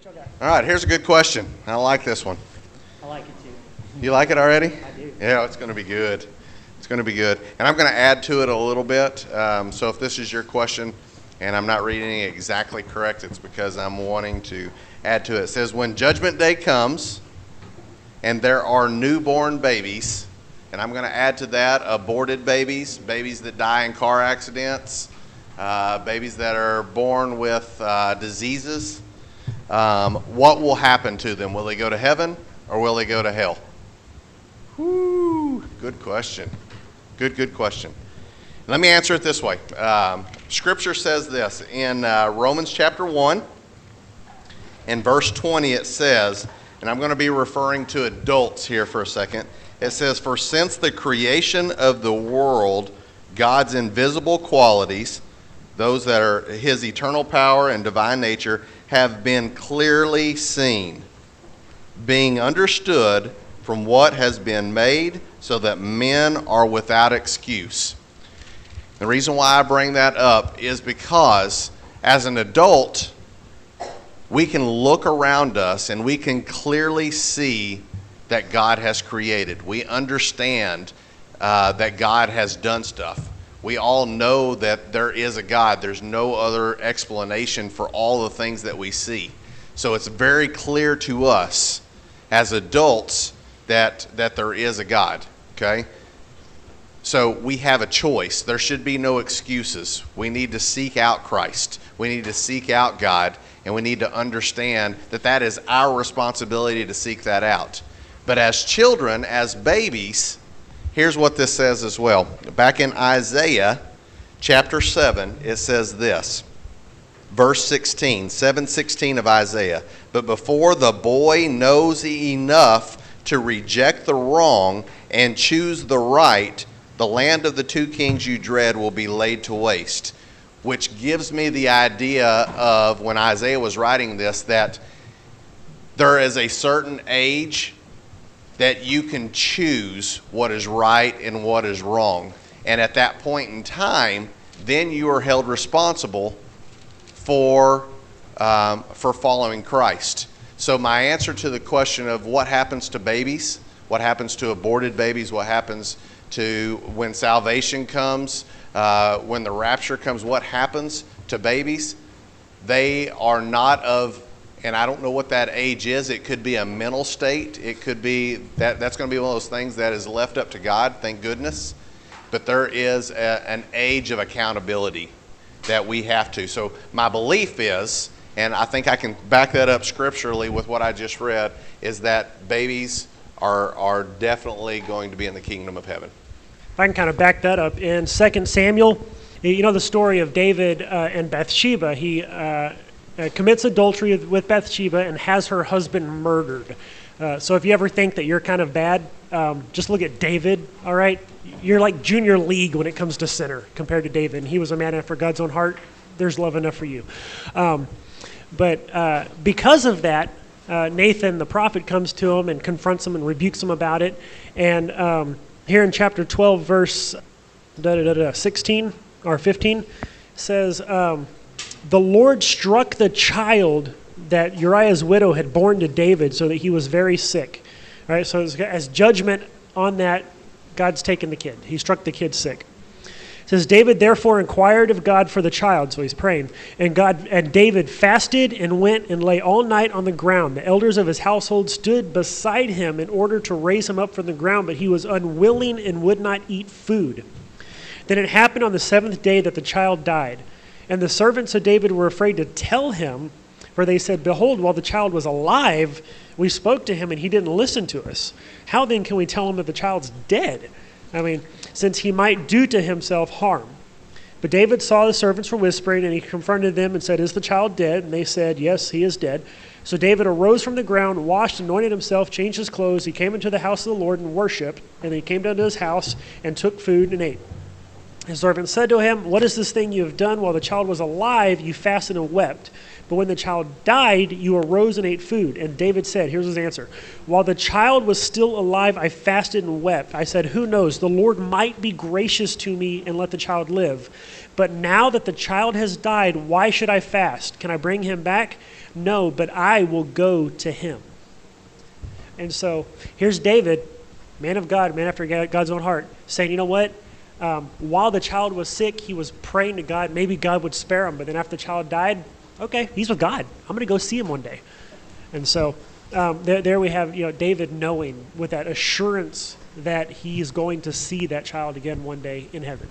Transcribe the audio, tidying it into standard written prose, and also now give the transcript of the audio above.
y'all got? All right, here's a good question. I like this one. I like it too. You like it already? I do. Yeah, it's going to be good. It's going to be good. And I'm going to add to it a little bit. So if this is your question and I'm not reading it exactly correct, it's because I'm wanting to add to it. It says, when Judgment Day comes and there are newborn babies, and I'm going to add to that aborted babies, babies that die in car accidents, babies that are born with diseases, what will happen to them? Will they go to heaven or will they go to hell? Whew, good question. Good question. Let me answer it this way. Scripture says this in Romans chapter 1, in verse 20 it says, and I'm going to be referring to adults here for a second. It says, for since the creation of the world, God's invisible qualities, those that are his eternal power and divine nature, have been clearly seen, being understood from what has been made, so that men are without excuse. The reason why I bring that up is because as an adult, we can look around us and we can clearly see that God has created. We understand that God has done stuff. We all know that there is a God. There's no other explanation for all the things that we see. So it's very clear to us as adults that there is a God, okay? So we have a choice. There should be no excuses. We need to seek out Christ. We need to seek out God, and we need to understand that that is our responsibility to seek that out. But as children, as babies, here's what this says as well. Back in Isaiah chapter 7, it says this. Verse 16, 7:16 of Isaiah. But before the boy knows enough to reject the wrong and choose the right, the land of the two kings you dread will be laid to waste. Which gives me the idea of, when Isaiah was writing this, that there is a certain age that you can choose what is right and what is wrong. And at that point in time, then you are held responsible for following Christ. So my answer to the question of what happens to babies, what happens to aborted babies, what happens to when salvation comes, when the rapture comes, what happens to babies? They are not of, and I don't know what that age is. It could be a mental state. It could be, that's going to be one of those things that is left up to God, thank goodness. But there is an age of accountability that we have to. So my belief is, and I think I can back that up scripturally with what I just read, is that babies are definitely going to be in the kingdom of heaven. If I can kind of back that up, in 2 Samuel, you know the story of David and Bathsheba. He commits adultery with Bathsheba and has her husband murdered. So if you ever think that you're kind of bad, just look at David, all right? You're like junior league when it comes to sinner compared to David. And he was a man after God's own heart. There's love enough for you. But because of that, Nathan, the prophet, comes to him and confronts him and rebukes him about it. And here in chapter 12, verse 16 or 15, says, the Lord struck the child that Uriah's widow had borne to David so that he was very sick. All right, so as judgment on that, God's taken the kid. He struck the kid sick. It says, David therefore inquired of God for the child, so he's praying. And David fasted and went and lay all night on the ground. The elders of his household stood beside him in order to raise him up from the ground, but he was unwilling and would not eat food. Then it happened on the seventh day that the child died. And the servants of David were afraid to tell him, for they said, behold, while the child was alive, we spoke to him and he didn't listen to us. How then can we tell him that the child's dead? I mean, since he might do to himself harm. But David saw the servants were whispering, and he confronted them and said, is the child dead? And they said, yes, he is dead. So David arose from the ground, washed, anointed himself, changed his clothes. He came into the house of the Lord and worshipped. And then he came down to his house and took food and ate. His servant said to him, "What is this thing you have done? While the child was alive, you fasted and wept. But when the child died, you arose and ate food." And David said, here's his answer, "While the child was still alive, I fasted and wept. I said, who knows, the Lord might be gracious to me and let the child live. But now that the child has died, why should I fast? Can I bring him back? No, but I will go to him." And so here's David, man of God, man after God's own heart, saying, you know what? While the child was sick, he was praying to God. Maybe God would spare him. But then after the child died, okay, he's with God. I'm going to go see him one day. And so there we have, David knowing with that assurance that he is going to see that child again one day in heaven.